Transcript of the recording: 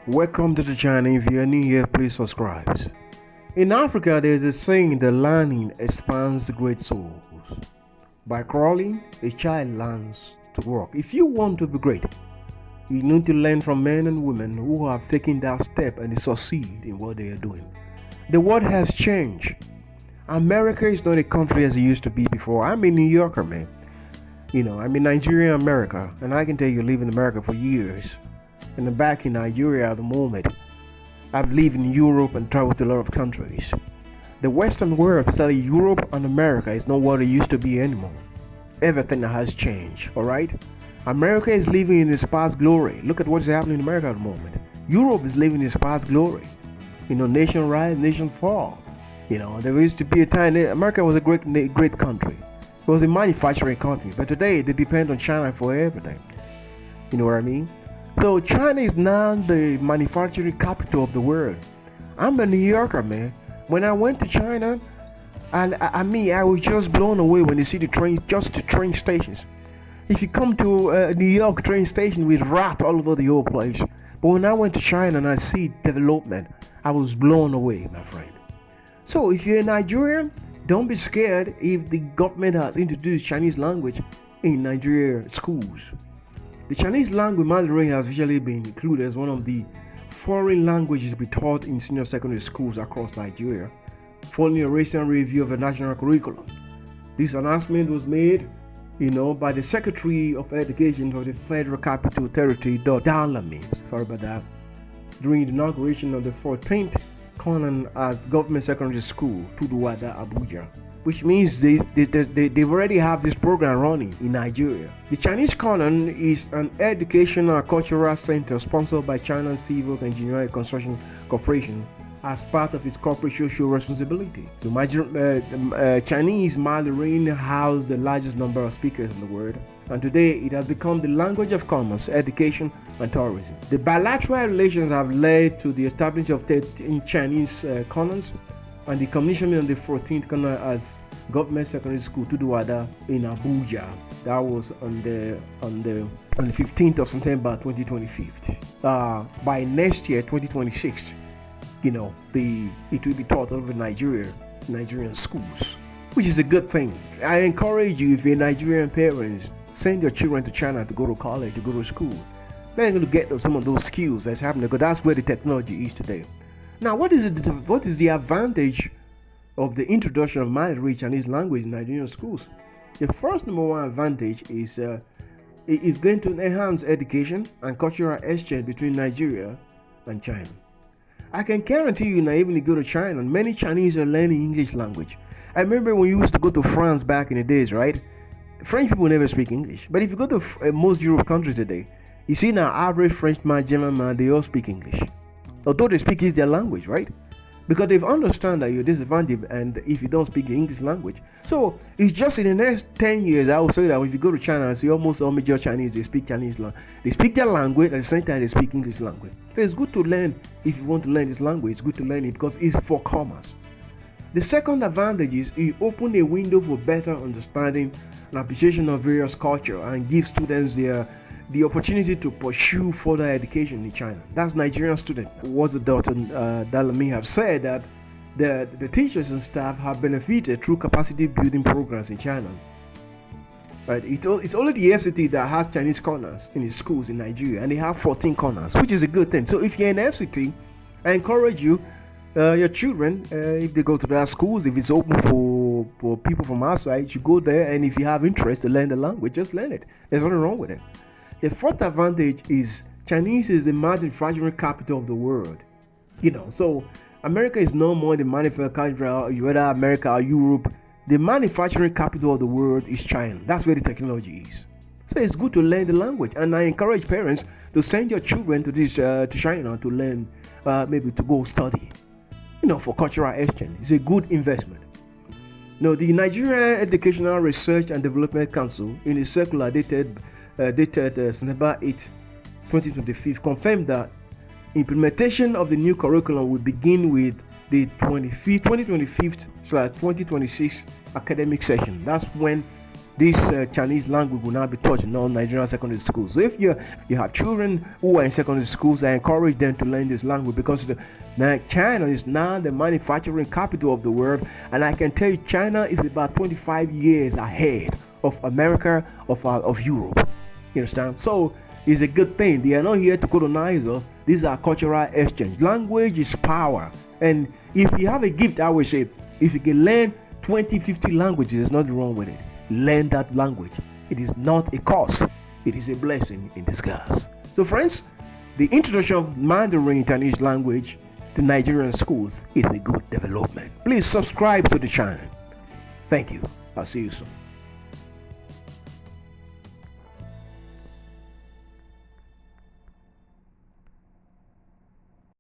Welcome to the channel. If you're new here, please subscribe. In Africa, there's a saying that learning expands great souls. By crawling, a child learns to walk. If you want to be great, you need to learn from men and women who have taken that step and they succeed in what they are doing. The world has changed. America is not a country as it used to be before. I'm a New Yorker, man. I'm in Nigeria, America, and I can tell you, live in America for years. And I'm back in Nigeria at the moment. I've lived in Europe and traveled to a lot of countries. The Western world, especially Europe and America, is not what it used to be anymore. Everything has changed, alright? America is living in its past glory. Look at what's happening in America at the moment. Europe is living in its past glory. Nation rise, nation fall. There used to be a time America was a great country. It was a manufacturing country, but today they depend on China for everything. You know what I mean? So China is now the manufacturing capital of the world. I'm a New Yorker, man. When I went to China, and I was just blown away when you see the train stations. If you come to New York train station with rats all over the whole place. But when I went to China and I see development, I was blown away, my friend. So if you're a Nigerian, don't be scared if the government has introduced Chinese language in Nigeria schools. The Chinese language, Mandarin, has usually been included as one of the foreign languages to be taught in senior secondary schools across Nigeria, following a recent review of the national curriculum. This announcement was made, by the Secretary of Education for the Federal Capital Territory, Danlami. Sorry about that. During the inauguration of the 14th canon at Government Secondary School, Tudun Wada, Abuja, which means they already have this program running in Nigeria. The Chinese canon is an educational and cultural center sponsored by China's Civil Engineering Construction Corporation as part of its corporate social responsibility. So Chinese Mandarin houses the largest number of speakers in the world, and today it has become the language of commerce, education, and tourism. The bilateral relations have led to the establishment of 13 Chinese canons and the commissioning of the 14th canon as Government Secondary School Tudun Wada in Abuja. That was on the 15th of September 2025. By next year, 2026, it will be taught over Nigerian schools, which is a good thing. I encourage you, if you're Nigerian parents, send your children to China to go to college, to go to school. They're going to get some of those skills that's happening, because that's where the technology is today. Now, what is the advantage of the introduction of Mandarin Chinese language in Nigerian schools? The first number one advantage is it is going to enhance education and cultural exchange between Nigeria and China. I can guarantee you now, even if you go to China, many Chinese are learning English language. I remember when you used to go to France back in the days, right? French people never speak English. But if you go to most Europe countries today, you see now average Frenchman, German man, they all speak English. Although they speak is their language, right? Because they've understand that you're disadvantaged and if you don't speak the English language. So it's just in the next 10 years, I will say that if you go to China and see almost all major Chinese, they speak Chinese language. They speak their language, at the same time they speak English language. So it's good to learn. If you want to learn this language, it's good to learn it because it's for commerce. The second advantage is it opens a window for better understanding and appreciation of various culture and gives students the opportunity to pursue further education in China. That's Nigerian students. What the Dr. Danlami have said that the teachers and staff have benefited through capacity building programs in China. Right? It's only the FCT that has Chinese corners in its schools in Nigeria, and they have 14 corners, which is a good thing. So if you're in FCT, I encourage you, your children, if they go to their schools, if it's open for people from outside, you go there, and if you have interest to learn the language, just learn it. There's nothing wrong with it. The fourth advantage is Chinese is the manufacturing capital of the world. So America is no more the manufacturing capital, whether America or Europe. The manufacturing capital of the world is China. That's where the technology is. So it's good to learn the language, and I encourage parents to send your children to China to learn, maybe to go study, for cultural exchange. It's a good investment. The Nigerian Educational Research and Development Council, in a circular dated September 8, 2025, confirmed that implementation of the new curriculum will begin with the 2025/2026 academic session. That's when this Chinese language will now be taught in all Nigerian secondary schools. So if you have children who are in secondary schools, I encourage them to learn this language, because now China is now the manufacturing capital of the world, and I can tell you China is about 25 years ahead of America, of Europe. You understand? So it's a good thing. They are not here to colonize us. These are cultural exchange. Language is power, and if you have a gift, I would say, if you can learn 20, 50 languages, there's nothing wrong with it. Learn that language. It is not a cost. It is a blessing in disguise. So friends, the introduction of Mandarin Chinese language to Nigerian schools is a good development. Please subscribe to the channel. Thank you. I'll see you soon.